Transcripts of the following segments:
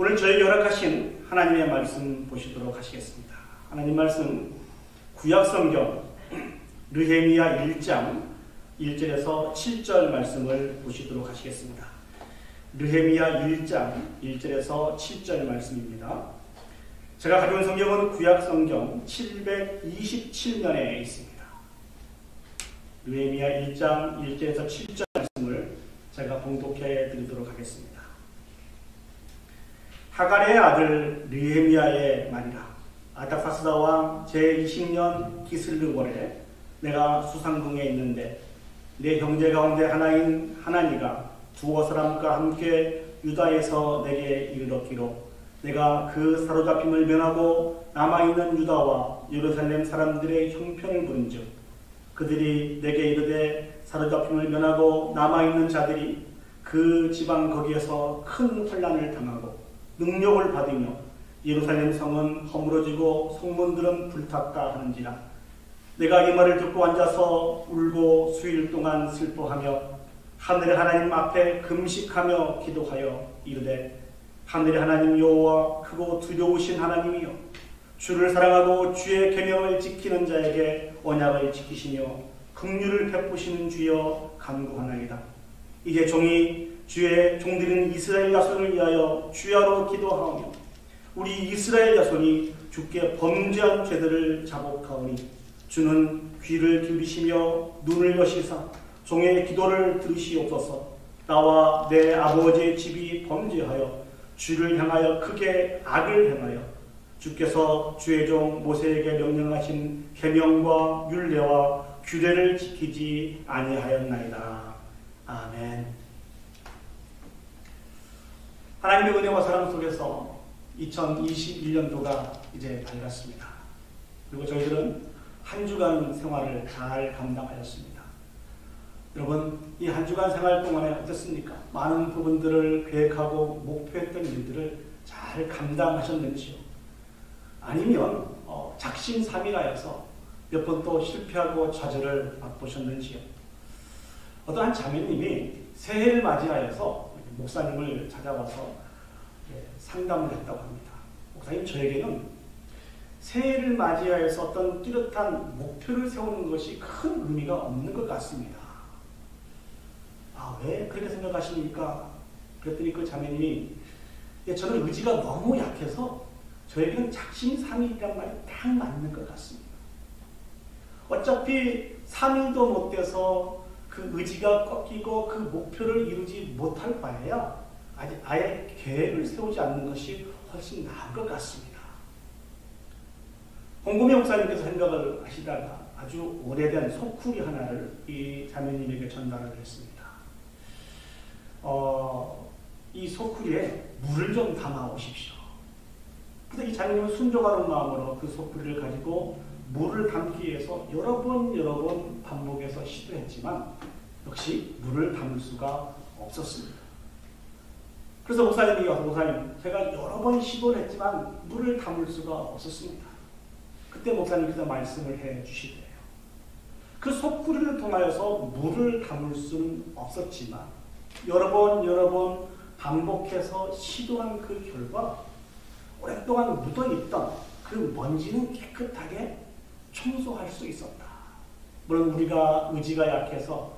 오늘 저에게 허락하신 하나님의 말씀 보시도록 하시겠습니다. 하나님 말씀 구약성경 느헤미야 1장 1절에서 7절 말씀을 보시도록 하시겠습니다. 느헤미야 1장 1절에서 7절 말씀입니다. 제가 가져온 성경은 구약성경 727면에 있습니다. 느헤미야 1장 1절에서 7절 말씀을 제가 봉독해 드리도록 하겠습니다. 하갈의 아들 느헤미야의 말이라. 아닥사스다 왕 제20년 기슬르월에 내가 수상궁에 있는데 내 형제 가운데 하나인 하나니가 두어 사람과 함께 유다에서 내게 이르렀기로 내가 그 사로잡힘을 면하고 남아있는 유다와 예루살렘 사람들의 형편을 부른즉 그들이 내게 이르되 사로잡힘을 면하고 남아있는 자들이 그 지방 거기에서 큰 환난을 당하고 능력을 받으며 예루살렘 성은 허물어지고 성문들은 불탔다 하는지라. 내가 이 말을 듣고 앉아서 울고 수일 동안 슬퍼하며 하늘의 하나님 앞에 금식하며 기도하여 이르되 하늘의 하나님 여호와 크고 두려우신 하나님이여 주를 사랑하고 주의 계명을 지키는 자에게 언약을 지키시며 긍휼을 베푸시는 주여 간구하나이다. 이제 종이 주의 종들인 이스라엘 자손을 위하여 주야로 기도하오며 우리 이스라엘 자손이 주께 범죄한 죄들을 자복하오니 주는 귀를 기울이시며 눈을 여시사 종의 기도를 들으시옵소서. 나와 내 아버지의 집이 범죄하여 주를 향하여 크게 악을 행하여 주께서 주의 종 모세에게 명령하신 계명과 율례와 규례를 지키지 아니하였나이다. 아멘. 하나님의 은혜와 사랑 속에서 2021년도가 이제 밝았습니다. 그리고 저희들은 한 주간 생활을 잘 감당하였습니다. 여러분, 이 한 주간 생활 동안에 어떻습니까? 많은 부분들을 계획하고 목표했던 일들을 잘 감당하셨는지요? 아니면 작심삼일하여서 몇 번 또 실패하고 좌절을 맛보셨는지요? 어떠한 자매님이 새해를 맞이하여서 목사님을 찾아와서 상담을 했다고 합니다. 목사님, 저에게는 새해를 맞이하여서 어떤 뚜렷한 목표를 세우는 것이 큰 의미가 없는 것 같습니다. 왜 그렇게 생각하십니까? 그랬더니 그 자매님이 저는 의지가 너무 약해서 저에게는 작심삼일이란 말이 딱 맞는 것 같습니다. 어차피 3일도 못 돼서 그 의지가 꺾이고 그 목표를 이루지 못할 바에야 아예 계획을 세우지 않는 것이 훨씬 나은 것 같습니다. 홍금희 목사님께서 생각을 하시다가 아주 오래된 소쿠리 하나를 이 자매님에게 전달을 했습니다. 이 소쿠리에 물을 좀 담아 오십시오. 그래서 이 자매님은 순종하는 마음으로 그 소쿠리를 가지고 물을 담기 위해서 여러 번 반복해서 시도했지만 역시 물을 담을 수가 없었습니다. 그래서 목사님이 와서 목사님, 제가 여러 번 시도를 했지만 물을 담을 수가 없었습니다. 그때 목사님께서 말씀을 해 주시대요. 그 소쿠리를 통하여서 물을 담을 수는 없었지만 여러 번 반복해서 시도한 그 결과 오랫동안 묻어있던 그 먼지는 깨끗하게 청소할 수 있었다. 물론 우리가 의지가 약해서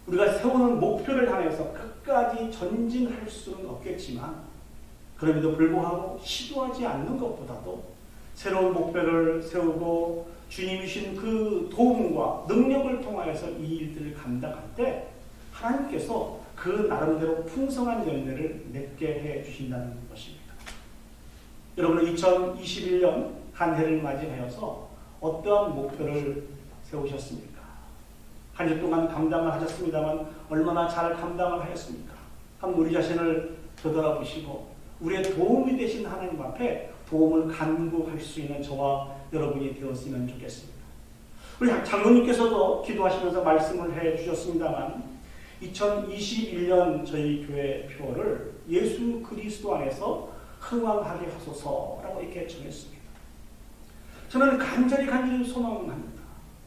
우리가 세우는 목표를 향해서 끝까지 전진할 수는 없겠지만 그럼에도 불구하고 시도하지 않는 것보다도 새로운 목표를 세우고 주님이 주신 그 도움과 능력을 통하여서 이 일들을 감당할 때 하나님께서 그 나름대로 풍성한 열매를 맺게 해 주신다는 것입니다. 여러분은 2021년 한 해를 맞이하여서 어떠한 목표를 세우셨습니까? 한 주 동안 감당을 하셨습니다만 얼마나 잘 감당을 하였습니까? 한번 우리 자신을 되돌아보시고 우리의 도움이 되신 하나님 앞에 도움을 간구할 수 있는 저와 여러분이 되었으면 좋겠습니다. 우리 장로님께서도 기도하시면서 말씀을 해 주셨습니다만 2021년 저희 교회 표를 예수 그리스도 안에서 흥왕하게 하소서라고 이렇게 정했습니다. 저는 간절히 소망합니다.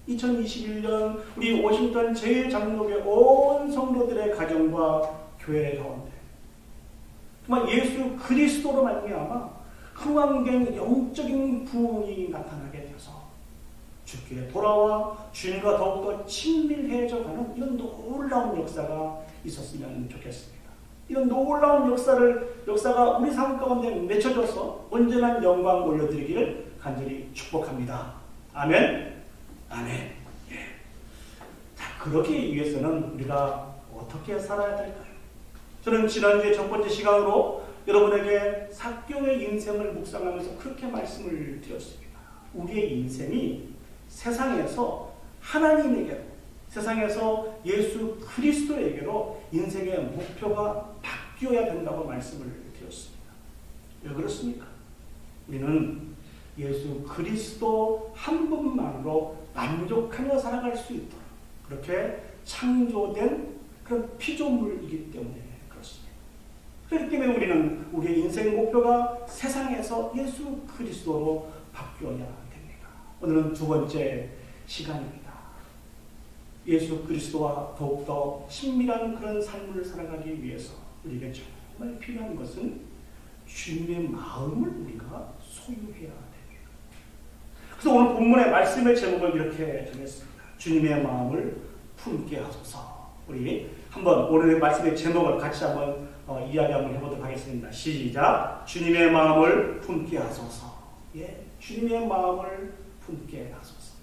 2021년 우리 워싱턴 제일장로교회 온 성도들의 가정과 교회 가운데 정말 예수 그리스도로 말미암아 흥왕된 영적인 부흥이 나타나게 되어서 주께 돌아와 주님과 더욱더 친밀해져가는 이런 놀라운 역사가 있었으면 좋겠습니다. 이런 놀라운 역사가 우리 삶 가운데 맺혀져서 온전한 영광 올려드리기를 간절히 축복합니다. 아멘. 아멘. 예. 자, 그러기 위해서는 우리가 어떻게 살아야 될까요? 저는 지난주에 첫 번째 시간으로 여러분에게 삭개오의 인생을 묵상하면서 그렇게 말씀을 드렸습니다. 우리의 인생이 세상에서 하나님에게로, 세상에서 예수 그리스도에게로 인생의 목표가 바뀌어야 된다고 말씀을 드렸습니다. 왜 그렇습니까? 우리는 예수 그리스도 한 분만으로 만족하며 살아갈 수 있도록 그렇게 창조된 그런 피조물이기 때문에 그렇습니다. 그렇기 때문에 우리는 우리의 인생 목표가 세상에서 예수 그리스도로 바뀌어야 됩니다. 오늘은 두 번째 시간입니다. 예수 그리스도와 더욱더 친밀한 그런 삶을 살아가기 위해서 우리에게 정말 필요한 것은 주님의 마음을 우리가 소유해야 됩니다. 그래서 오늘 본문의 말씀의 제목을 이렇게 정했습니다. 주님의 마음을 품게 하소서. 우리 한번 오늘의 말씀의 제목을 같이 한번 이야기 한번 해보도록 하겠습니다. 시작. 주님의 마음을 품게 하소서. 예, 주님의 마음을 품게 하소서.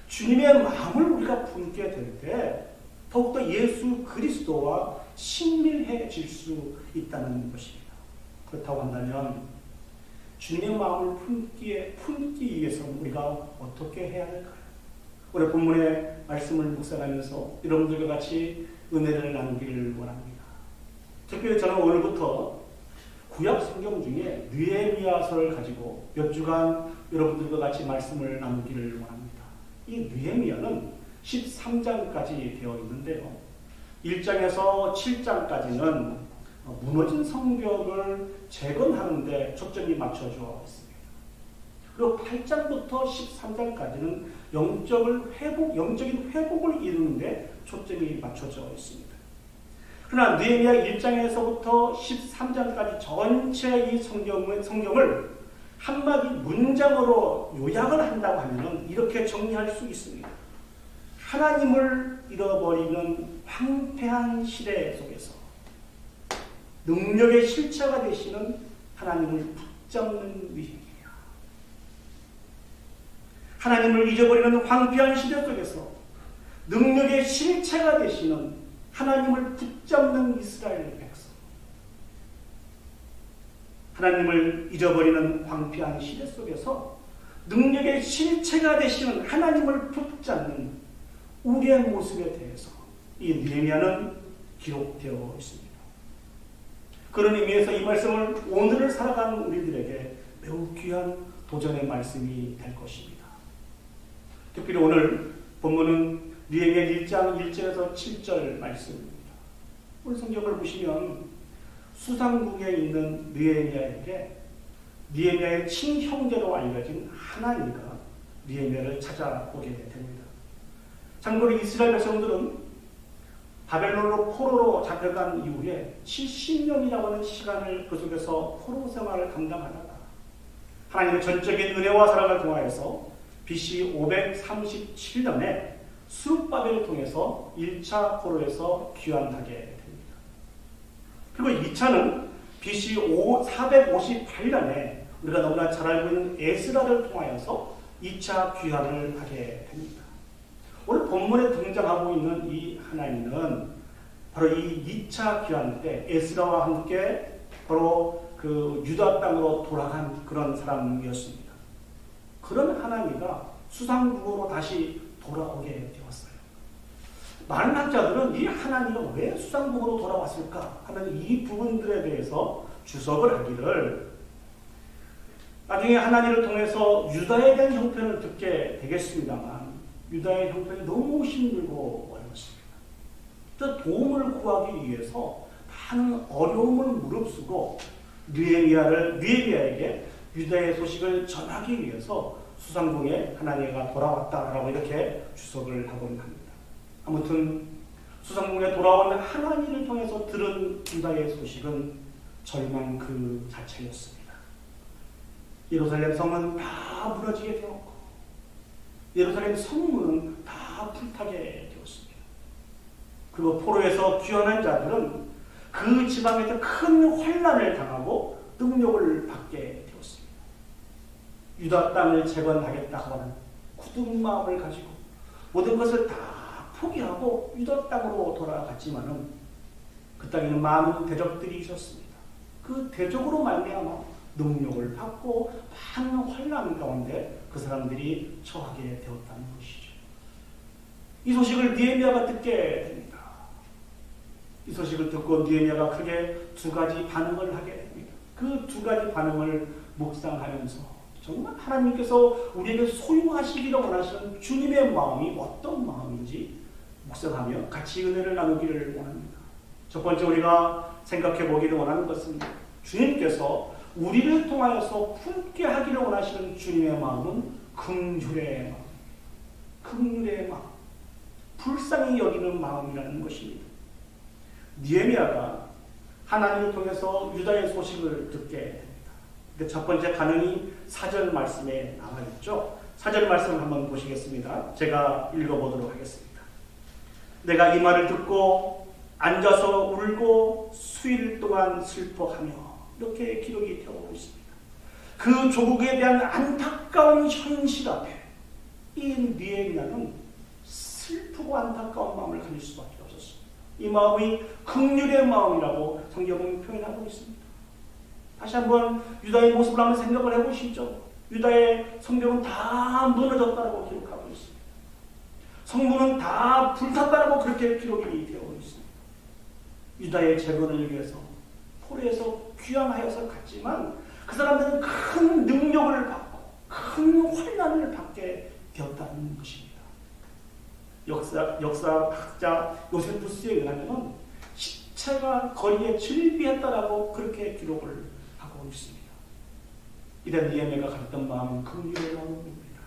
주님의 마음을 우리가 품게 될 때 더욱더 예수 그리스도와 친밀해질 수 있다는 것입니다. 그렇다고 한다면 주님의 마음을 품기 위해서는 우리가 어떻게 해야 할까요? 오늘 본문의 말씀을 묵상하면서 여러분들과 같이 은혜를 나누기를 원합니다. 특별히 저는 오늘부터 구약 성경 중에 느헤미야서를 가지고 몇 주간 여러분들과 같이 말씀을 나누기를 원합니다. 이 느헤미야는 13장까지 되어 있는데요. 1장에서 7장까지는 무너진 성벽을 재건하는 데 초점이 맞춰져 있습니다. 그리고 8장부터 13장까지는 영적인 회복을 이루는 데 초점이 맞춰져 있습니다. 그러나 느헤미야 1장에서부터 13장까지 전체 이 성경을 한마디 문장으로 요약을 한다고 하면 이렇게 정리할 수 있습니다. 하나님을 잃어버리는 황폐한 시대 속에서 능력의 실체가 되시는 하나님을 붙잡는 위기입니다. 하나님을 잊어버리는 황폐한 시대 속에서 능력의 실체가 되시는 하나님을 붙잡는 이스라엘 백성. 하나님을 잊어버리는 황폐한 시대 속에서 능력의 실체가 되시는 하나님을 붙잡는 우리의 모습에 대해서 이 느헤미야는 기록되어 있습니다. 그런 의미에서 이 말씀을 오늘을 살아가는 우리들에게 매우 귀한 도전의 말씀이 될 것입니다. 특별히 오늘 본문은 느헤미야 1장 1절에서 7절 말씀입니다. 오늘 성경을 보시면 수상국에 있는 느헤미야에게 느헤미야의 친형제로 알려진 하나니가 느헤미야를 찾아오게 됩니다. 참고로 이스라엘 백성들은 바벨론으로 포로로 잡혀간 이후에 70년이라고 하는 시간을 그 속에서 포로 생활을 감당하다가 하나님의 전적인 은혜와 사랑을 통하여서 BC 537년에 스룹바벨을 통해서 1차 포로에서 귀환하게 됩니다. 그리고 2차는 BC 458년에 우리가 너무나 잘 알고 있는 에스라를 통하여서 2차 귀환을 하게 됩니다. 오늘 본문에 등장하고 있는 이 하나님은 바로 이 2차 귀환 때 에스라와 함께 바로 그 유다 땅으로 돌아간 그런 사람이었습니다. 그런 하나님가 수상국으로 다시 돌아오게 되었어요. 많은 학자들은 이 하나님은 왜 수상국으로 돌아왔을까 하는 이 부분들에 대해서 주석을 하기를 나중에 하나님을 통해서 유다에 대한 형편을 듣게 되겠습니다만 유다의 형편이 너무 힘들고 어려웠습니다. 그 도움을 구하기 위해서 많은 어려움을 무릅쓰고 느헤미야에게 유다의 소식을 전하기 위해서 수상궁에 하나니가 돌아왔다라고 이렇게 주석을 하곤 합니다. 아무튼 수상궁에 돌아오는 하나니를 통해서 들은 유다의 소식은 절망 그 자체였습니다. 예루살렘 성은 다 무너지게 되었고 예루살렘 성문은 다 불타게 되었습니다. 그리고 포로에서 귀환한 자들은 그 지방에서 큰 환난을 당하고 능력을 받게 되었습니다. 유다 땅을 재건하겠다고 하는 굳은 마음을 가지고 모든 것을 다 포기하고 유다 땅으로 돌아갔지만은 그 땅에는 많은 대적들이 있었습니다. 그 대적으로 말미암아 능력을 받고 많은 환난 가운데 그 사람들이 처하게 되었다는 것이죠. 이 소식을 느헤미야가 듣게 됩니다. 이 소식을 듣고 느헤미야가 크게 두 가지 반응을 하게 됩니다. 그 두 가지 반응을 묵상하면서 정말 하나님께서 우리에게 소유하시기를 원하시는 주님의 마음이 어떤 마음인지 묵상하며 같이 은혜를 나누기를 원합니다. 첫 번째 우리가 생각해 보기를 원하는 것은 주님께서 우리를 통하여서 품게 하기를 원하시는 주님의 마음은 긍휼의 마음, 긍휼의 마음, 불쌍히 여기는 마음이라는 것입니다. 느헤미야가 하나님을 통해서 유다의 소식을 듣게 됩니다. 첫 번째 반응이 4절 말씀에 나와 있죠. 4절 말씀을 한번 보시겠습니다. 제가 읽어보도록 하겠습니다. 내가 이 말을 듣고 앉아서 울고 수일 동안 슬퍼하며, 이렇게 기록이 되어 있습니다. 그 조국에 대한 안타까운 현실 앞에 이 느헤미야는 슬프고 안타까운 마음을 가질 수밖에 없었습니다. 이 마음이 긍휼의 마음이라고 성경은 표현하고 있습니다. 다시 한번 유다의 모습을 한번 생각을 해보시죠. 유다의 성경은 다 무너졌다고 기록하고 있습니다. 성문은 다 불탔다고 그렇게 기록이 되어 있습니다. 유다의 재건을 위해서 포로에서 귀환하여서 갔지만 그 사람들은 큰 능력을 받고 큰 환난을 받게 되었다는 것입니다. 역사학자 요세푸스에 의하면 시체가 거리에 즐비했다라고 그렇게 기록을 하고 있습니다. 이런 느헤미야가 가졌던 마음은 긍휼의 마음입니다.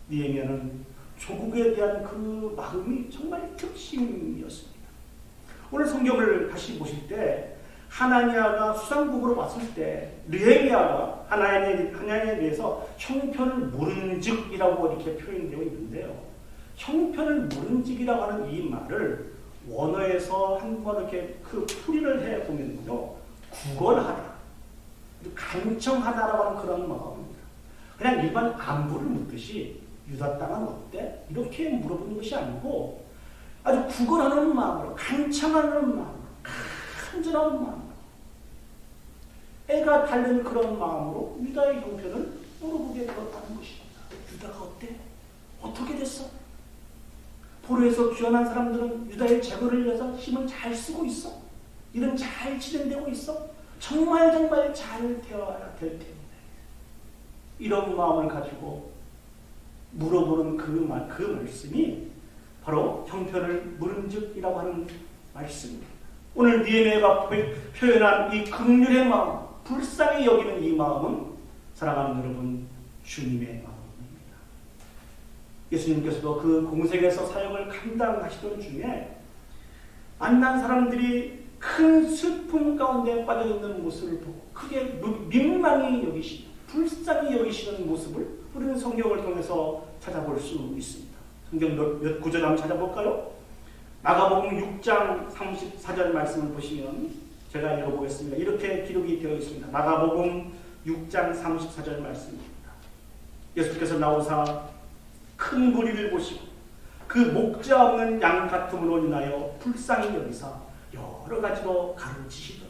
느헤미야는 조국에 대한 그 마음이 정말 특심이었습니다. 오늘 성경을 다시 보실 때 하나냐가 수상국으로 왔을 때 느헤미야가 하나냐에 대해서 형편을 모른즉이라고 이렇게 표현되어 있는데요. 형편을 모른즉이라고 하는 이 말을 원어에서 한번 이렇게 그 풀이를 해 보면요, 구걸하다, 간청하다라고 하는 그런 마음입니다. 그냥 일반 안부를 묻듯이 유다 땅은 어때? 이렇게 물어보는 것이 아니고 아주 구걸하는 마음으로, 간청하는 마음으로, 간절한 마음으로, 애가 달린 그런 마음으로 유다의 형편을 물어보게 되었다는 것입니다. 유다가 어때? 어떻게 됐어? 포로에서 귀환한 사람들은 유다의 재건을 위해서 힘을 잘 쓰고 있어? 일은 잘 진행되고 있어? 정말 잘 되어야 될 텐데. 이런 마음을 가지고 물어보는 그 말씀이 바로 형편을 물은즉이라고 하는 말씀입니다. 오늘 느헤미야가 표현한 이 긍휼의 마음, 불쌍히 여기는 이 마음은 사랑하는 여러분, 주님의 마음입니다. 예수님께서도 그 공생에서 사역을 감당하시던 중에 만난 사람들이 큰 슬픔 가운데 빠져있는 모습을 보고 크게 민망히 여기시는, 불쌍히 여기시는 모습을 우리는 성경을 통해서 찾아볼 수 있습니다. 성경 몇 구절 한번 찾아볼까요? 마가복음 6장 34절 말씀을 보시면 제가 읽어보겠습니다. 이렇게 기록이 되어 있습니다. 마가복음 6장 34절 말씀입니다. 예수께서 나오사 큰 무리를 보시고 그 목자 없는 양 같음으로 인하여 불쌍히 여기사 여러 가지로 가르치시더라.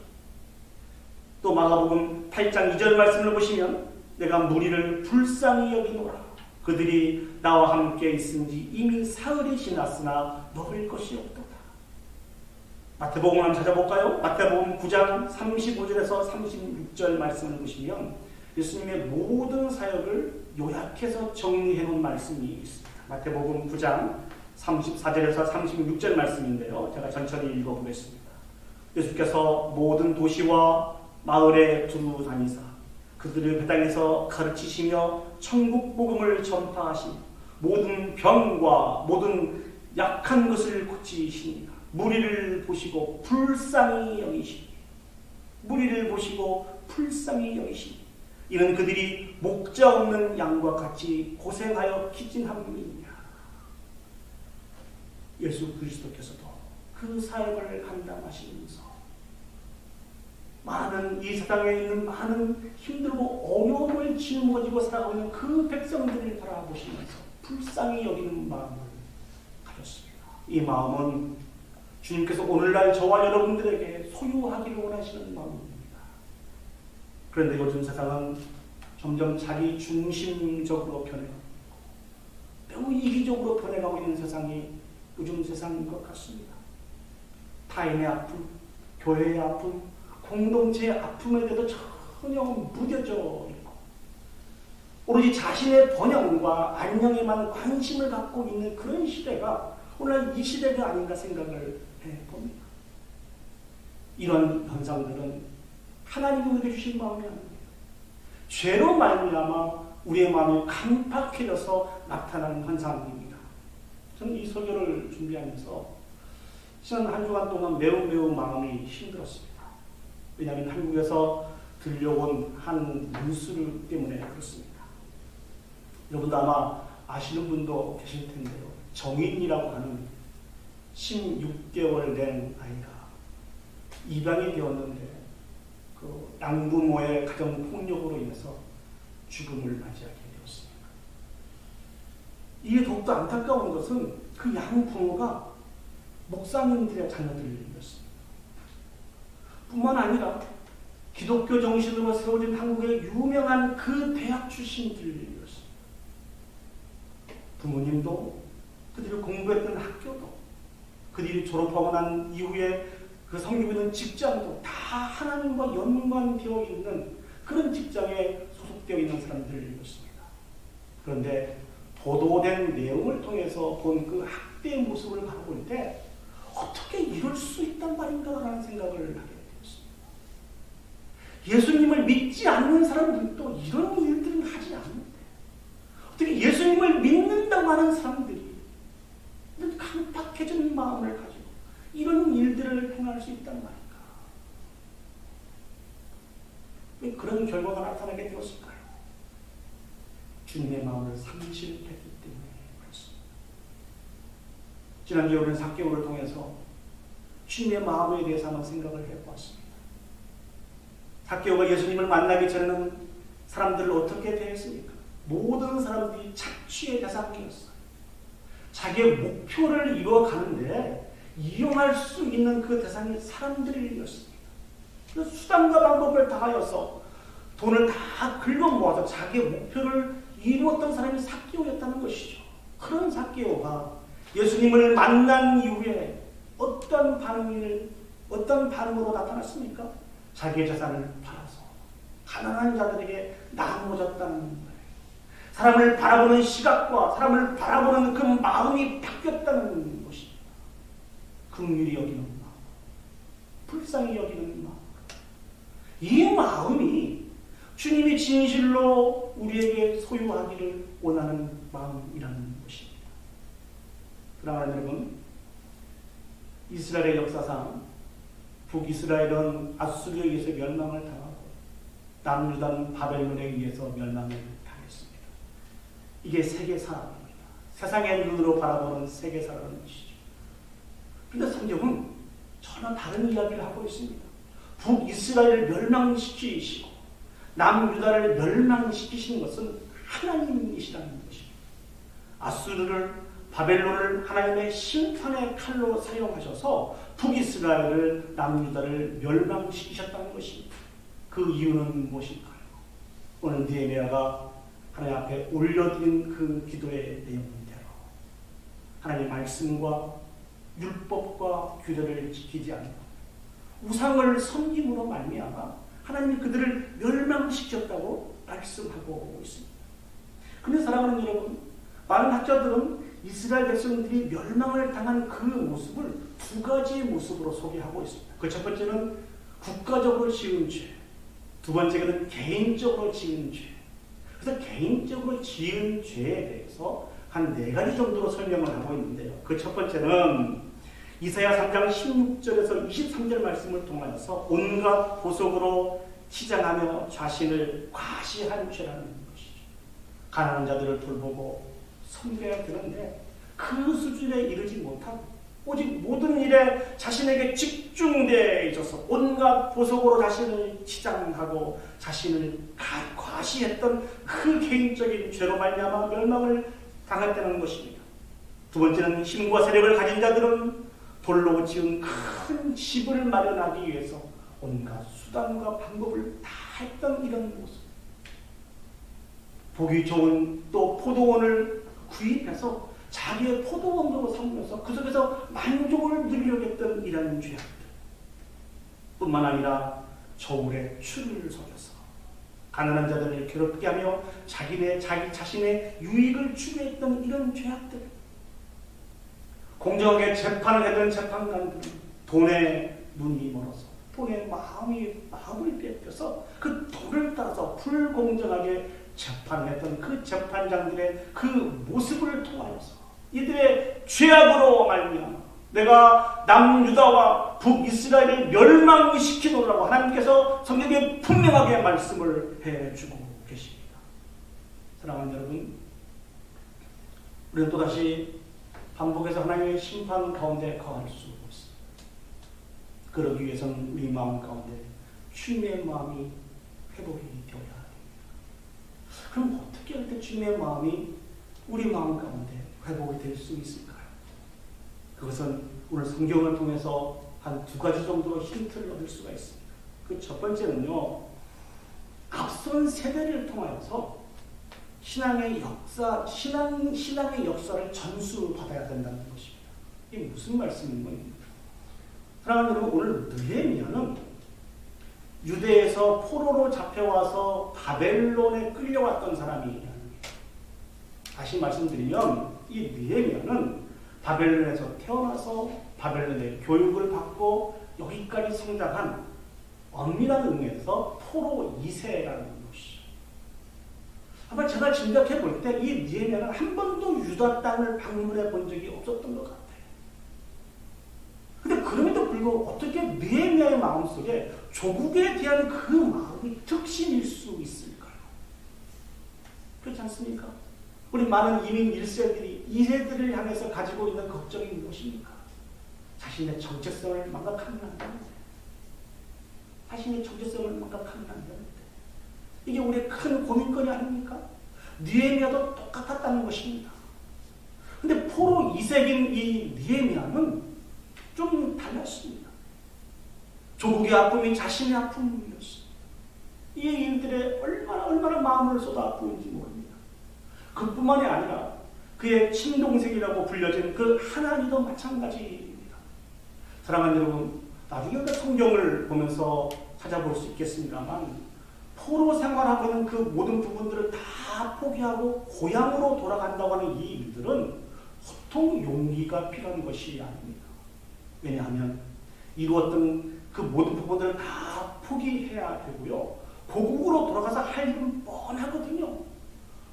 또 마가복음 8장 2절 말씀을 보시면 내가 무리를 불쌍히 여기노라. 그들이 나와 함께 있은지 이미 사흘이 지났으나 먹을 것이 없도다. 마태복음 한번 찾아볼까요? 마태복음 9장 35절에서 36절 말씀을 보시면 예수님의 모든 사역을 요약해서 정리해 놓은 말씀이 있습니다. 마태복음 9장 34절에서 36절 말씀인데요. 제가 천천히 읽어보겠습니다. 예수께서 모든 도시와 마을에 두루 다니사 그들을 그 땅에서 가르치시며 천국 복음을 전파하시며 모든 병과 모든 약한 것을 고치시니라. 무리를 보시고 불쌍히 여기시니 무리를 보시고 불쌍히 여기시니 이는 그들이 목자 없는 양과 같이 고생하여 기진함이니라. 예수 그리스도께서도 그 사역을 감당하시면서 많은 이 세상에 있는 많은 힘들고 어려움을 짊어지고 살아가고 있는 그 백성들을 바라보시면서 불쌍히 여기는 마음을 가졌습니다. 이 마음은 주님께서 오늘날 저와 여러분들에게 소유하기를 원하시는 마음입니다. 그런데 요즘 세상은 점점 자기 중심적으로 변해가고 매우 이기적으로 변해가고 있는 세상이 요즘 세상인 것 같습니다. 타인의 아픔, 교회의 아픔, 공동체의 아픔에 대해서 전혀 무뎌져 있고 오로지 자신의 번영과 안녕에만 관심을 갖고 있는 그런 시대가 오늘 이 시대가 아닌가 생각을 해봅니다. 이런 현상들은 하나님이 우리에게 주신 마음이 아닙니다. 죄로 말미암아 우리의 마음이 강팍해져서 나타나는 현상입니다. 저는 이 설교를 준비하면서 지난 한 주간 동안 매우 마음이 힘들었습니다. 왜냐하면 한국에서 들려온 한 뉴스 때문에 그렇습니다. 여러분도 아마 아시는 분도 계실 텐데요. 정인이라고 하는 16개월 된 아이가 입양이 되었는데 그 양부모의 가정 폭력으로 인해서 죽음을 맞이하게 되었습니다. 이게 더욱더 안타까운 것은 그 양부모가 목사님들의 자녀들이었습니다. 뿐만 아니라 기독교 정신으로 세워진 한국의 유명한 그 대학 출신들이었습니다. 부모님도 그들이 공부했던 학교도 그들이 졸업하고 난 이후에 그 섬기고 있는 직장도 다 하나님과 연관되어 있는 그런 직장에 소속되어 있는 사람들이었습니다. 그런데 보도된 내용을 통해서 본 그 학대의 모습을 바라볼 때 어떻게 이럴 수 있단 말인가라는 생각을 하게 되었습니다. 예수님을 믿지 않는 사람들도 이런 일들을 하지 않는데 어떻게 예수님을 믿는다고 하는 사람들이 이런 강팍해진 마음을 가지고 이런 일들을 행할 수 있단 말인가? 왜 그런 결과가 나타나게 되었을까요? 주님의 마음을 상실했기 때문에 그렇습니다. 지난주에 우리는 삭개오를 통해서 주님의 마음에 대해서 한번 생각을 해보았습니다. 삭개오가 예수님을 만나기 전에는 사람들을 어떻게 대했습니까? 모든 사람들이 착취의 대상이었어요. 자기의 목표를 이루어가는데 이용할 수 있는 그 대상이 사람들이었습니다. 그래서 수단과 방법을 다하여서 돈을 다 긁어 모아서 자기의 목표를 이루었던 사람이 삭개오였다는 것이죠. 그런 삭개오가 예수님을 만난 이후에 어떤 반응으로 나타났습니까? 자기의 재산을 팔아서 가난한 자들에게 나눠줬다는 거예요. 사람을 바라보는 시각과 사람을 바라보는 그 마음이 바뀌었다는 것입니다. 긍휼히 여기는 마음, 불쌍히 여기는 마음. 이 마음이 주님이 진실로 우리에게 소유하기를 원하는 마음이라는 것입니다. 그러나 여러분, 이스라엘의 역사상 북이스라엘은 아수르에 의해서 멸망을 당하고 남유다는 바벨론에 의해서 멸망을 당했습니다. 이게 세계사입니다. 세상의 눈으로 바라보는 세계사라는 것이죠. 그런데 성경은 전혀 다른 이야기를 하고 있습니다. 북이스라엘을 멸망시키시고 남유다를 멸망시키신 것은 하나님이시라는 것입니다. 아수르를 바벨론을 하나님의 심판의 칼로 사용하셔서 북이스라엘을 남유다를 멸망시키셨다는 것입니다. 그 이유는 무엇일까요? 오늘 느헤미야가 하나님 앞에 올려드린 그 기도의 내용대로 하나님의 말씀과 율법과 규례를 지키지 않고 우상을 섬김으로 말미암아 하나님이 그들을 멸망시켰다고 말씀하고 있습니다. 그런데 사랑하는 여러분, 많은 학자들은 이스라엘 백성들이 멸망을 당한 그 모습을 두 가지의 모습으로 소개하고 있습니다. 그 첫 번째는 국가적으로 지은 죄, 두 번째는 개인적으로 지은 죄. 그래서 개인적으로 지은 죄에 대해서 한 4가지 정도로 설명을 하고 있는데요. 그 첫 번째는 이사야 3장 16절에서 23절 말씀을 통하여서 온갖 보석으로 치장하며 자신을 과시한 죄라는 것이죠. 가난한 자들을 돌보고 섬겨야 되는데 그 수준에 이르지 못하고 오직 모든 일에 자신에게 집중되어 있어서 온갖 보석으로 자신을 치장하고 자신을 과시했던 그 개인적인 죄로 말미암아 멸망을 당했다는 것입니다. 두 번째는 힘과 세력을 가진 자들은 돌로 지은 큰 집을 마련하기 위해서 온갖 수단과 방법을 다 했던 이런 모습. 보기 좋은 또 포도원을 구입해서 자기의 포도원으로 삼으면서 그 속에서 만족을 누리려고 했던 이런 죄악들. 뿐만 아니라 저울에 추를 속여서 가난한 자들을 괴롭게 하며 자기 자신의 유익을 추구했던 이런 죄악들. 공정하게 재판을 했던 재판관들은 돈에 눈이 멀어서 돈에 마음을 뺏겨서 그 돈을 따라서 불공정하게 재판했던 그 재판장들의 그 모습을 통하여서 이들의 죄악으로 말미암아 내가 남유다와 북이스라엘을 멸망시키노라고 하나님께서 성경에 분명하게 말씀을 해주고 계십니다. 사랑하는 여러분, 우리는 또다시 반복해서 하나님의 심판 가운데 거할 수 없습니다. 그러기 위해서는 우리 마음 가운데 주님의 마음이 회복이 되어야 합니다. 그럼 어떻게 할 때 주님의 마음이 우리 마음 가운데 회복이 될 수 있을까요? 그것은 오늘 성경을 통해서 한 두 가지 정도 힌트를 얻을 수가 있습니다. 그 첫 번째는요, 앞선 세대를 통하여서 신앙의 역사를 전수받아야 된다는 것입니다. 이게 무슨 말씀인 겁니까? 사랑하는 여러분, 오늘 느헤미야는 유대에서 포로로 잡혀와서 바벨론에 끌려왔던 사람이에요. 다시 말씀드리면 이 느헤미야는 바벨론에서 태어나서 바벨론의 교육을 받고 여기까지 성장한 엄밀한 의미에서 포로 2세라는 것이죠. 아마 제가 짐작해 볼 때 이 느헤미야는 한 번도 유다 땅을 방문해 본 적이 없었던 것 같아요. 근데 그럼에도 불구하고 어떻게 느헤미야의 마음속에 조국에 대한 그 마음이 특심일 수 있을까요? 그렇지 않습니까? 우리 많은 이민 1세들이 2세들을 향해서 가지고 있는 걱정이 무엇입니까? 자신의 정체성을 망각하면 안 되는데, 자신의 정체성을 망각하면 안 되는데, 이게 우리의 큰 고민거리 아닙니까? 느헤미야도 똑같았다는 것입니다. 근데 포로 2세인 이 느헤미야는 좀 달랐습니다. 조국의 아픔이 자신의 아픔이었습니다. 이 일들에 얼마나 마음을 쏟아 부은지 모릅니다. 그뿐만이 아니라 그의 친동생이라고 불려진 그 하나니도 마찬가지입니다. 사랑하는 여러분, 나중에 우리가 성경을 보면서 찾아볼 수 있겠습니다만 포로 생활하고 있는 그 모든 부분들을 다 포기하고 고향으로 돌아간다고 하는 이 일들은 보통 용기가 필요한 것이 아닙니다. 왜냐하면 이루었던 그 모든 부분들을 다 포기해야 되고요. 고국으로 돌아가서 할 일은 뻔하거든요.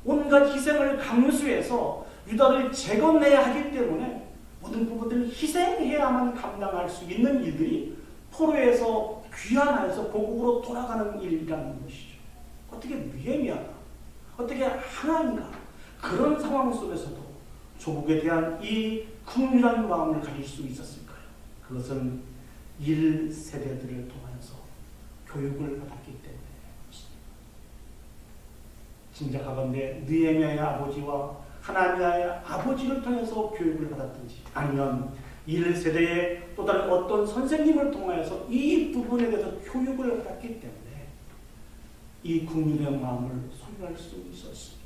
온갖 희생을 감수해서 유다를 재건해야 하기 때문에 모든 부분들을 희생해야만 감당할 수 있는 일들이 포로에서 귀환하여서 고국으로 돌아가는 일이라는 것이죠. 어떻게 느헤미야가, 어떻게 하나님가 그런 상황 속에서도 조국에 대한 이 긍휼한 마음을 가질 수 있었을까요? 그것은 1세대들을 통하여서 교육을 받았기 때문에 그렇습니다. 짐작하건대 느헤미야의 아버지와 하나니아의 아버지를 통해서 교육을 받았든지 아니면 1세대의 또 다른 어떤 선생님을 통하여서 이 부분에 대해서 교육을 받았기 때문에 이 국민의 마음을 소유할 수 있었습니다.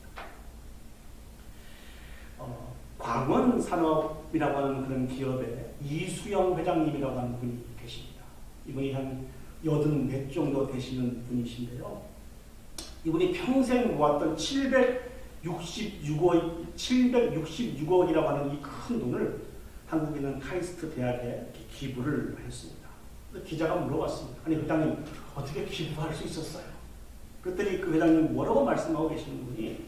광원산업이라고 하는 그런 기업에 이수영 회장님이라고 하는 분이 계십니다. 이분이 한 84 정도 되시는 분이신데요. 이분이 평생 모았던 766억이라고 하는 이 큰 돈을 한국에 있는 카이스트 대학에 기부를 했습니다. 기자가 물어봤습니다. 아니 회장님 어떻게 기부할 수 있었어요? 그랬더니 그 회장님 뭐라고 말씀하고 계시는 분이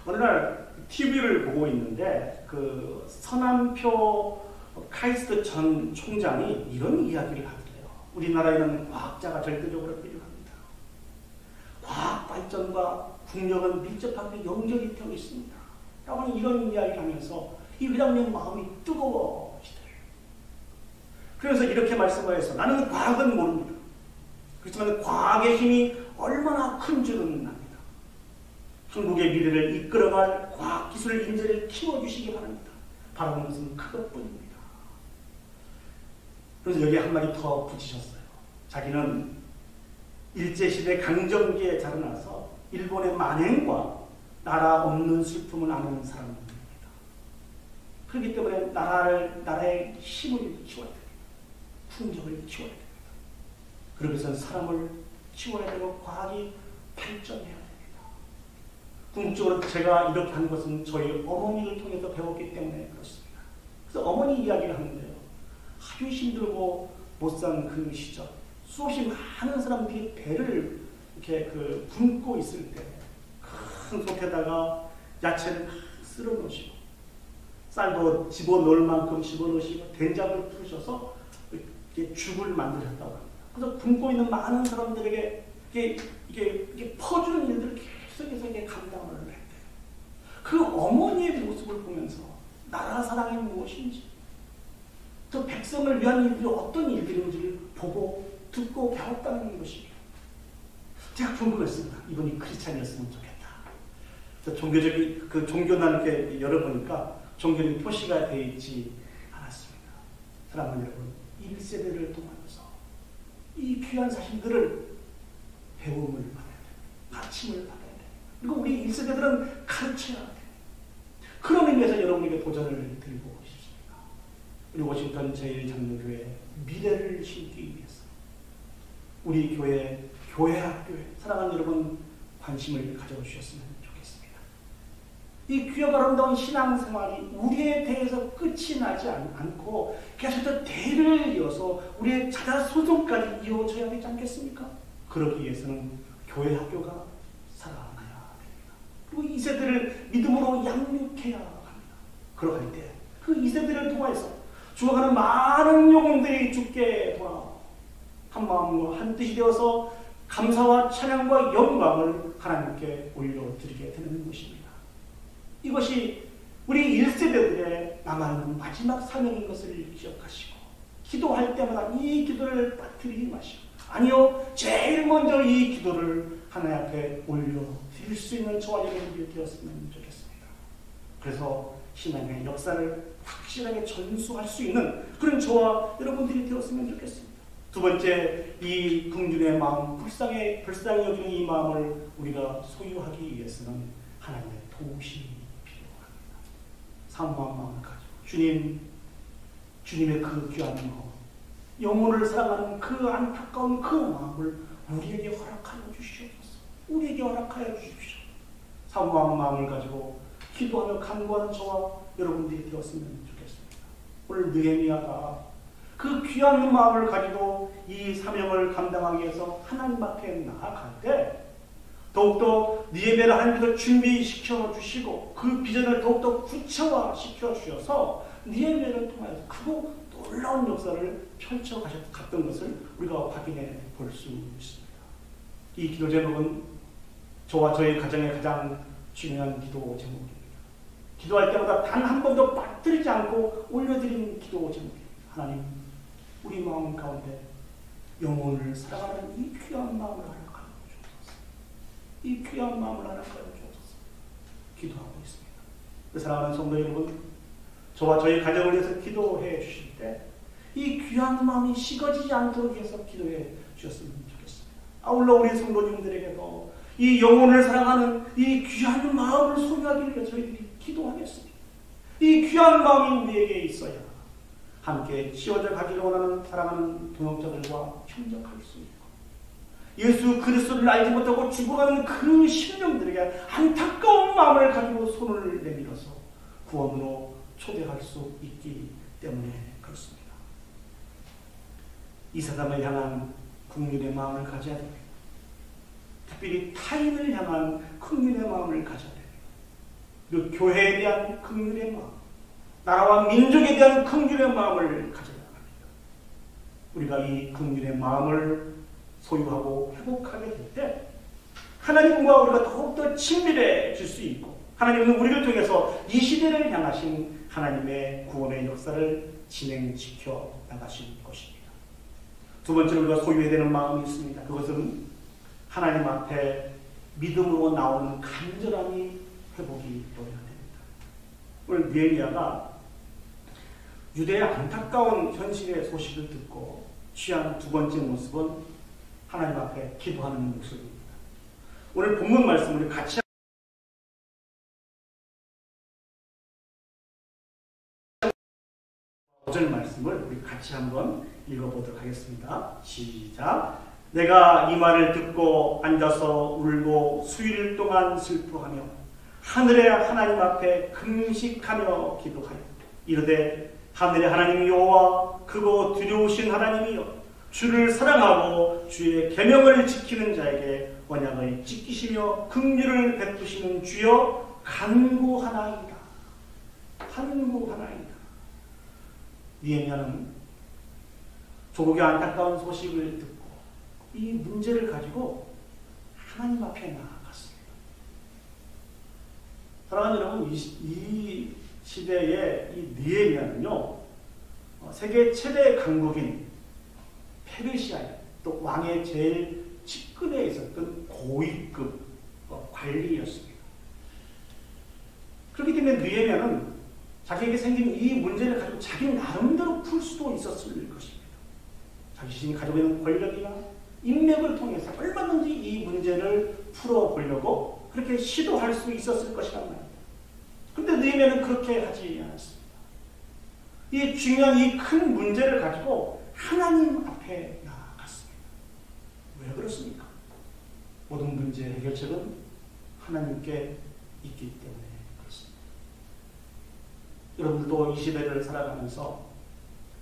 어느 날 TV를 보고 있는데 그 서남표 카이스트 전 총장이 이런 이야기를 하더래요. 우리나라에는 과학자가 절대적으로 필요합니다. 과학 발전과 국력은 밀접하게 연결이 되어 있습니다. 라고 이런 이야기를 하면서 이 회장님 마음이 뜨거워지더래요. 그래서 이렇게 말씀하여서 나는 과학은 모릅니다. 그렇지만 과학의 힘이 얼마나 큰 줄은 압니다. 한국의 미래를 이끌어갈 과학기술 인재를 키워주시기 바랍니다. 바라는 것은 그것뿐입니다. 그래서 여기에 한마디 더 붙이셨어요. 자기는 일제시대 강점기에 자라나서 일본의 만행과 나라 없는 슬픔을 아는 사람입니다. 그렇기 때문에 나라의 힘을 키워야 됩니다. 풍력을 키워야 됩니다. 그러기 위해서는 사람을 키워야 되고 과학이 발전해야 됩니다. 궁극적으로 제가 이렇게 한 것은 저희 어머니를 통해서 배웠기 때문에 그렇습니다. 그래서 어머니 이야기를 하는데요. 아주 힘들고 못 산 그 시절 수없이 많은 사람들이 배를 이렇게 굶고 있을 때 큰 솥에다가 야채를 쓸어 넣으시고 쌀도 집어넣을 만큼 집어넣으시고 된장을 부으셔서 이렇게 죽을 만드셨다고 합니다. 그래서 굶고 있는 많은 사람들에게 이게 퍼주는 일들을 계속해서 감당을 했대요. 그 어머니의 모습을 보면서 나라 사랑이 무엇인지 또 백성을 위한 일들이 어떤 일들인지를 보고 듣고 배웠다는 것입니다. 제가 궁금했습니다. 이분이 크리스찬이었으면 좋겠다. 종교난을 이렇게 열어보니까 종교는 표시가 되어 있지 않았습니다. 사랑하는 여러분, 1세대를 통하여서 이 귀한 사실들을 배움을 받아야 됩니다. 가르침을 받아야 됩니다. 그리고 우리 1세대들은 가르쳐야 됩니다. 그런 의미에서 여러분에게 도전을 드리고 싶습니다. 우리 워싱턴 제1장로교회 미래를 심기 위해서 우리 교회 학교에 사랑하는 여러분 관심을 가져주셨으면 좋겠습니다. 이 귀하고 아름다운 신앙생활이 우리에 대해서 끝이 나지 않고 계속해서 대를 이어서 우리의 자자손손까지 이어져야 되지 않겠습니까? 그러기 위해서는 교회 학교가 살아나야 됩니다. 그리고 이 세대를 믿음으로 양육해야 합니다. 그러할 때 그 이 세대를 통해서 죽어가는 많은 영혼들이 주께 돌아와 한 마음으로 한 뜻이 되어서 감사와 찬양과 영광을 하나님께 올려드리게 되는 것입니다. 이것이 우리 1세대들의 남아있는 마지막 사명인 것을 기억하시고 기도할 때마다 이 기도를 빠뜨리지 마시고 아니요, 제일 먼저 이 기도를 하나님 앞에 올려드릴 수 있는 저와 여러분들이 되었으면 좋겠습니다. 그래서 신앙의 역사를 확실하게 전수할 수 있는 그런 저와 여러분들이 되었으면 좋겠습니다. 두 번째, 이 긍휼의 마음, 불쌍히 여기는 이 마음을 우리가 소유하기 위해서는 하나님의 도우심이 필요합니다. 사모한 마음을 가지고 주님의 그 귀한 마음, 영혼을 사랑하는 그 안타까운 그 마음을 우리에게 허락하여 주시옵소서. 우리에게 허락하여 주십시오. 사모한 마음을 가지고 기도하며 간구하는 저와 여러분들이 되었으면 좋겠습니다. 오늘 느헤미야가 그 귀한 마음을 가지고 이 사명을 감당하기 위해서 하나님 앞에 나아갈 때 더욱더 느헤미야를 하나님께서 준비시켜 주시고 그 비전을 더욱더 구체화시켜 주셔서 느헤미야를 통해서 크고 놀라운 역사를 펼쳐갔던 것을 우리가 확인해 볼 수 있습니다. 이 기도 제목은 저와 저희 가정의 가장 중요한 기도 제목입니다. 기도할 때마다 단 한 번도 빠뜨리지 않고 올려드리는 기도 제목입니다. 하나님, 우리 마음 가운데 영혼을 사랑하는 이 귀한 마음을 허락하여 주옵소서. 이 귀한 마음을 허락하여 주옵소서. 기도하고 있습니다. 그 사랑하는 성도 여러분, 저와 저희 가정을 위해서 기도해 주실 때 이 귀한 마음이 식어지지 않도록 위해서 기도해 주셨으면 좋겠습니다. 아울러 우리 성도님들에게도 이 영혼을 사랑하는 이 귀한 마음을 소유하기 위해 저희들이 기도하겠습니다. 이 귀한 마음이 우리에게 있어야 함께 치워져 가기를 원하는 사랑하는 동역자들과 협력할 수 있고 예수 그리스도를 알지 못하고 죽어가는 그 심령들에게 안타까운 마음을 가지고 손을 내밀어서 구원으로 초대할 수 있기 때문에 그렇습니다. 이 사람을 향한 긍휼의 마음을 가져야 됩니다. 특별히 타인을 향한 긍휼의 마음을 가져야 됩니다. 그리고 교회에 대한 긍휼의 마음, 나라와 민족에 대한 긍휼의 마음을 가져야 합니다. 우리가 이 긍휼의 마음을 소유하고 회복하게 될 때 하나님과 우리가 더욱더 친밀해질 수 있고 하나님은 우리를 통해서 이 시대를 향하신 하나님의 구원의 역사를 진행시켜 나가실 것입니다. 두 번째로 우리가 소유해야 되는 마음이 있습니다. 그것은 하나님 앞에 믿음으로 나오는 간절함이 회복이 되어야 됩니다. 오늘 느헤미야가 유대의 안타까운 현실의 소식을 듣고 취한 두 번째 모습은 하나님 앞에 기도하는 모습입니다. 오늘 본문 말씀을 같이 5절 말씀을 우리 같이 한번 읽어보도록 하겠습니다. 시작. 내가 이 말을 듣고 앉아서 울고 수일 동안 슬퍼하며 하늘의 하나님 앞에 금식하며 기도하여 이르되 하늘의 하나님 여호와 크고 두려우신 하나님이여 주를 사랑하고 주의 계명을 지키는 자에게 언약을 지키시며 긍휼을 베푸시는 주여 간구하나이다. 간구하나이다. 느헤미야는 조국의 안타까운 소식을 듣고 이 문제를 가지고 하나님 앞에 나아갔습니다. 사랑하는 여러분, 이 시대의 이 느헤미야는요, 세계 최대 강국인 페르시아의 또 왕의 제일 측근에 있었던 고위급 관리였습니다. 그렇기 때문에 느헤미야는 자기에게 생긴 이 문제를 가지고 자기 나름대로 풀 수도 있었을 것입니다. 자기 자신이 가지고 있는 권력이나 인맥을 통해서 얼마든지 이 문제를 풀어보려고 그렇게 시도할 수 있었을 것이란 말입니다. 그런데 느헤미야는 그렇게 하지 않았습니다. 이 중요한 이 큰 문제를 가지고 하나님 앞에 나아갔습니다. 왜 그렇습니까? 모든 문제 해결책은 하나님께 있기 때문에 그렇습니다. 여러분들도 이 시대를 살아가면서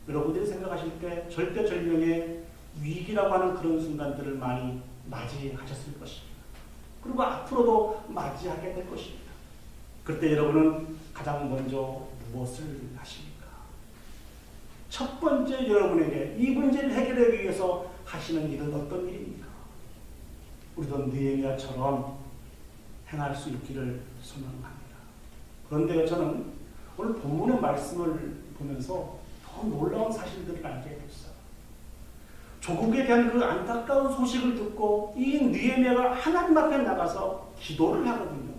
여러분들이 생각하실 때 절대절명의 위기라고 하는 그런 순간들을 많이 맞이하셨을 것입니다. 그리고 앞으로도 맞이하게 될 것입니다. 그때 여러분은 가장 먼저 무엇을 하십니까? 첫 번째 여러분에게 이 문제를 해결하기 위해서 하시는 일은 어떤 일입니까? 우리도 느헤미야처럼 행할 수 있기를 소망합니다. 그런데 저는 오늘 본문의 말씀을 보면서 더 놀라운 사실들을 알게 됐어요. 조국에 대한 그 안타까운 소식을 듣고 이 느헤미야가 하나님 앞에 나가서 기도를 하거든요.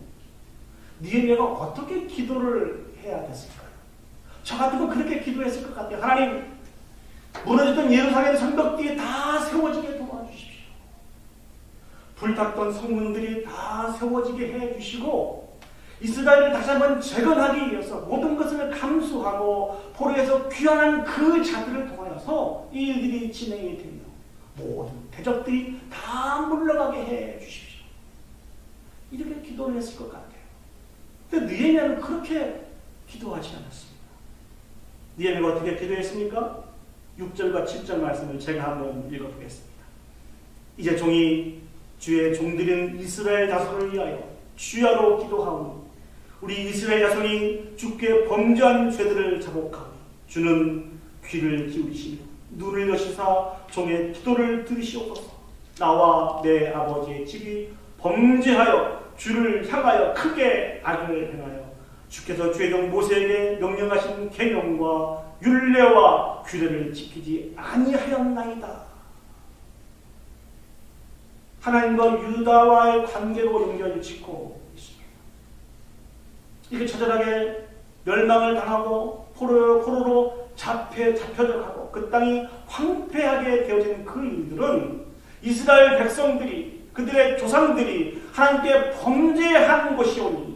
느헤미야가 어떻게 기도를 해야 됐을까요? 저 같으면 그렇게 기도했을 것 같아요. 하나님, 무너졌던 예루살렘 성벽 뒤에 다 세워지게 도와주십시오. 불탔던 성문들이 다 세워지게 해주시고 이스라엘을 다시 한번 재건하기 위해서 모든 것을 감수하고 포로에서 귀환한 그 자들을 통하여서 이 일들이 진행이 되며 모든 대적들이 다 물러가게 해주십시오. 이렇게 기도를 했을 것 같아요. 근데 느헤미야는 그렇게 기도하지 않았습니다. 느헤미야가 어떻게 기도했습니까? 6절과 7절 말씀을 제가 한번 읽어보겠습니다. 이제 종이 주의 종들인 이스라엘 자손을 위하여 주야로 기도하오니 우리 이스라엘 자손이 주께 범죄한 죄들을 자복하오니 주는 귀를 기울이시며 눈을 여시사 종의 기도를 들으시옵소서. 나와 내 아버지의 집이 범죄하여 주를 향하여 크게 악을 행하여 주께서 주의 종 모세에게 명령하신 계명과 율례와 규례를 지키지 아니하였나이다. 하나님과 유다와의 관계로 연결을 짓고 있습니다. 이게 처절하게 멸망을 당하고 포로로 잡혀들어가고 그 땅이 황폐하게 되어진 그 일들은 이스라엘 백성들이 그들의 조상들이 하나님께 범죄한 것이오니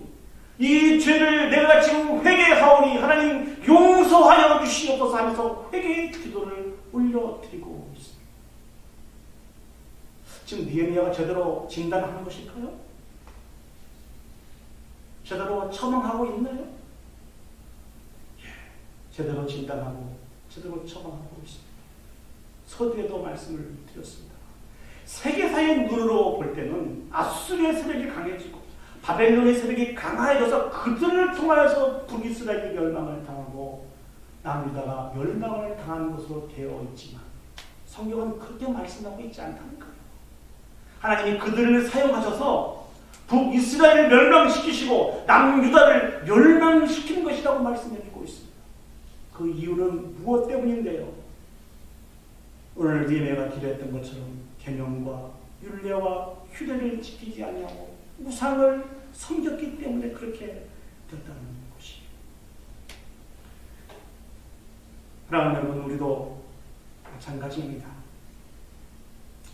이 죄를 내가 지금 회개하오니 하나님 용서하여 주시옵소서 하면서 회개의 기도를 올려드리고 있습니다. 지금 느헤미야가 제대로 진단하는 것일까요? 제대로 처방하고 있나요? 예, 제대로 진단하고 제대로 처방하고 있습니다. 서두에도 말씀을 드렸습니다. 세계사의 눈으로 볼 때는 아수르의 세력이 강해지고 바벨론의 세력이 강화해져서 그들을 통하여서 북이스라엘이 멸망을 당하고 남유다가 멸망을 당한 것으로 되어 있지만 성경은 그렇게 말씀하고 있지 않다는 거예요. 하나님이 그들을 사용하셔서 북이스라엘을 멸망시키시고 남유다를 멸망시키는 것이라고 말씀해주고 있습니다. 그 이유는 무엇 때문인데요? 오늘 니네가 기도했던 것처럼 계명과 율례와 규례를 지키지 아니하고 우상을 섬겼기 때문에 그렇게 됐다는 것이에요. 사랑하는 여러분, 우리도 마찬가지입니다.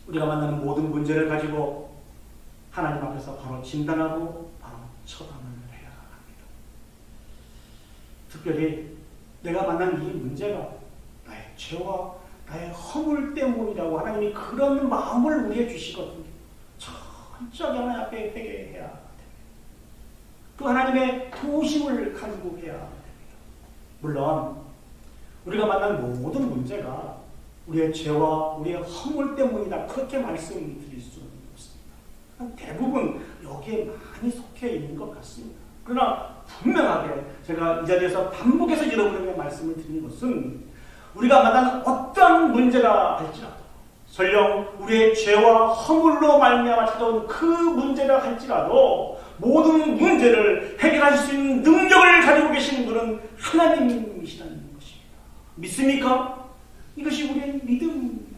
우리가 만나는 모든 문제를 가지고 하나님 앞에서 바로 진단하고 바로 처방을 해야 합니다. 특별히 내가 만난 이 문제가 나의 죄와 나의 허물 때문이라고 하나님이 그런 마음을 우리에게 주시거든요. 철저하게 하나님 앞에 회개해야 됩니다. 그 하나님의 도우심을 간구해야 됩니다. 물론 우리가 만난 모든 문제가 우리의 죄와 우리의 허물 때문이다 그렇게 말씀드릴 수는 없습니다. 대부분 여기에 많이 속해 있는 것 같습니다. 그러나 분명하게 제가 이 자리에서 반복해서 여러분에게 말씀을 드리는 것은 우리가 만난 어떤 문제라 할지라도 설령 우리의 죄와 허물로 말미암아 찾아온 그 문제라 할지라도 모든 문제를 해결하실 수 있는 능력을 가지고 계신 분은 하나님이시라는 것입니다. 믿습니까? 이것이 우리의 믿음입니다.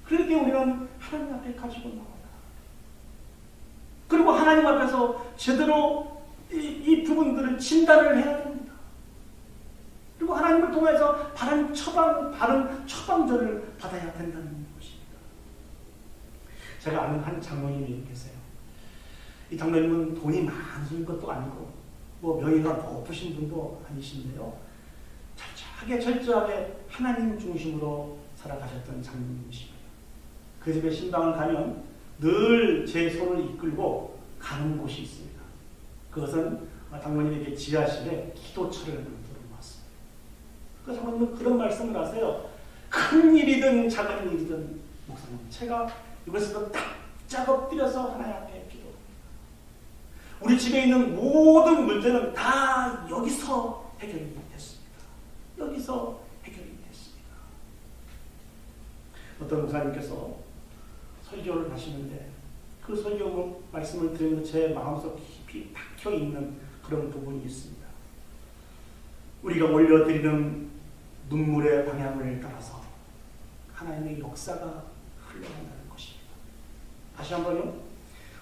그렇게 우리는 하나님 앞에 가지고 나와요. 그리고 하나님 앞에서 제대로 이 부분들을 진단을 해야 됩니다. 그리고 하나님을 통해서 바른 처방전을 받아야 된다는 것입니다. 제가 아는 한 장로님이 계세요. 이 장로님은 돈이 많으신 것도 아니고 명예가 높으신 분도 아니신데요. 철저하게 하나님 중심으로 살아가셨던 장로님이십니다. 그 집에 신방을 가면 늘 제 손을 이끌고 가는 곳이 있습니다. 그것은 장로님에게 지하실에 기도처를 만들어 놨습니다. 그 장로님은 그런 말씀을 하세요. 큰 일이든 작은 일이든 목사님, 제가 이것에서 딱 엎드려서 하나님 앞에 기도합니다. 우리 집에 있는 모든 문제는 다 여기서 해결이 됐습니다. 여기서 해결이 됐습니다. 어떤 목사님께서 설교를 하시는데 그 설교 말씀을 들으면 제 마음속 깊이 박혀있는 그런 부분이 있습니다. 우리가 올려드리는 눈물의 방향을 따라서 하나님의 역사가 흘러간다는 것입니다. 다시 한번요.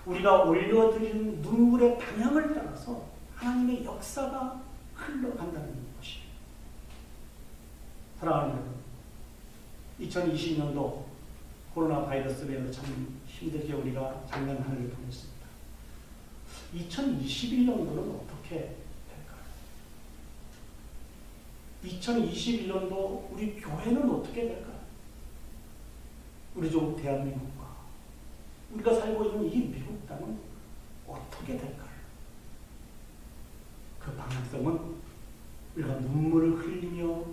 우리가 올려드리는 눈물의 방향을 따라서 하나님의 역사가 흘러간다는 것입니다. 사랑하는 여러분, 2020년도 코로나 바이러스로 인해서 참 힘들게 우리가 작년 한 해를 보냈습니다. 2021년도는 어떻게 될까요? 2021년도 우리 교회는 어떻게 될까요? 우리 조국 대한민국과 우리가 살고 있는 이 미국 땅은 어떻게 될까요? 그 방향성은 우리가 눈물을 흘리며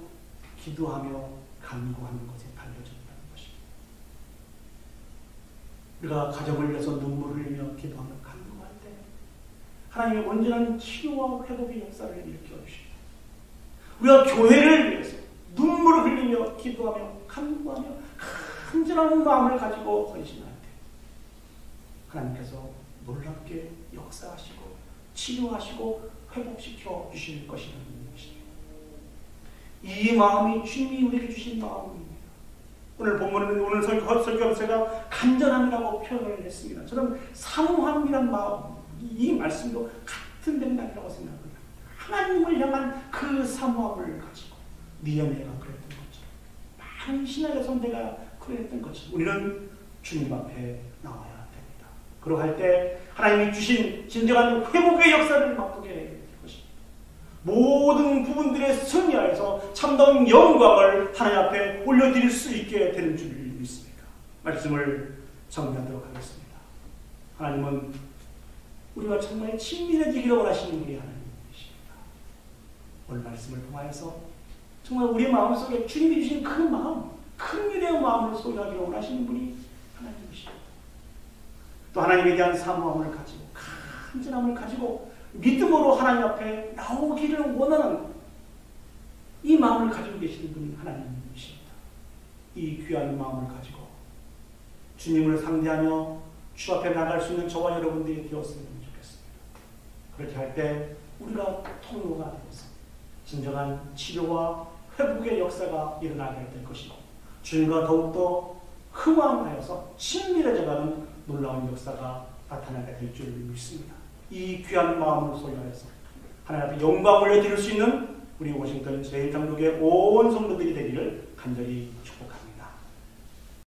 기도하며 간구하는 것에 달려졌다는 것입니다. 우리가 가정을 위해서 눈물을 흘리며 기도하며 간구할 때 하나님의 온전한 치유와 회복의 역사를 일으켜 주십니다. 우리가 교회를 위해서 눈물을 흘리며 기도하며 간구하며 간절한 마음을 가지고 헌신할 때 하나님께서 놀랍게 역사하시고 치유하시고 회복시켜 주실 것이라는 것입니다. 이 마음이 주님이 우리에게 주신 마음입니다. 오늘 본문은 오늘 설교하면서 제가 간절함이라고 표현을 했습니다. 저는 사모함이란 마음, 이 말씀도 같은 맥락이라고 생각합니다. 하나님을 향한 그 사모함을 가지고 니에미아가 그랬던 것처럼 많은 신학의 선배가 그랬던 것처럼 우리는 주님 앞에 나와야 됩니다. 그러고 할 때 하나님이 주신 진정한 회복의 역사를 맛보게 될 것입니다. 모든 부분들의 승리하여서 참다운 영광을 하나님 앞에 올려드릴 수 있게 되는 줄 믿습니다. 말씀을 정리하도록 하겠습니다. 하나님은 우리가 정말 친밀해지기를 원하시는 우리 하나님이십니다. 오늘 말씀을 통하여서 정말 우리 마음속에 주님이 주신 그 마음, 큰 일의 마음을 소유하기를 원하시는 분이 하나님이십니다. 또 하나님에 대한 사모함을 가지고 간절함을 가지고 믿음으로 하나님 앞에 나오기를 원하는 이 마음을 가지고 계시는 분이 하나님이십니다. 이 귀한 마음을 가지고 주님을 상대하며 주 앞에 나갈 수 있는 저와 여러분들이 되었으면 좋겠습니다. 그렇게 할 때 우리가 통로가 되어서 진정한 치료와 회복의 역사가 일어나게 될 것이고 주님과 더욱더 흥왕하여서 친밀해져가는 놀라운 역사가 나타나게 될 줄 믿습니다. 이 귀한 마음을 소유하여서 하나님 앞에 영광을 올려드릴 수 있는 우리 워싱턴 제1장로교회 온 성도들이 되기를 간절히 축복합니다.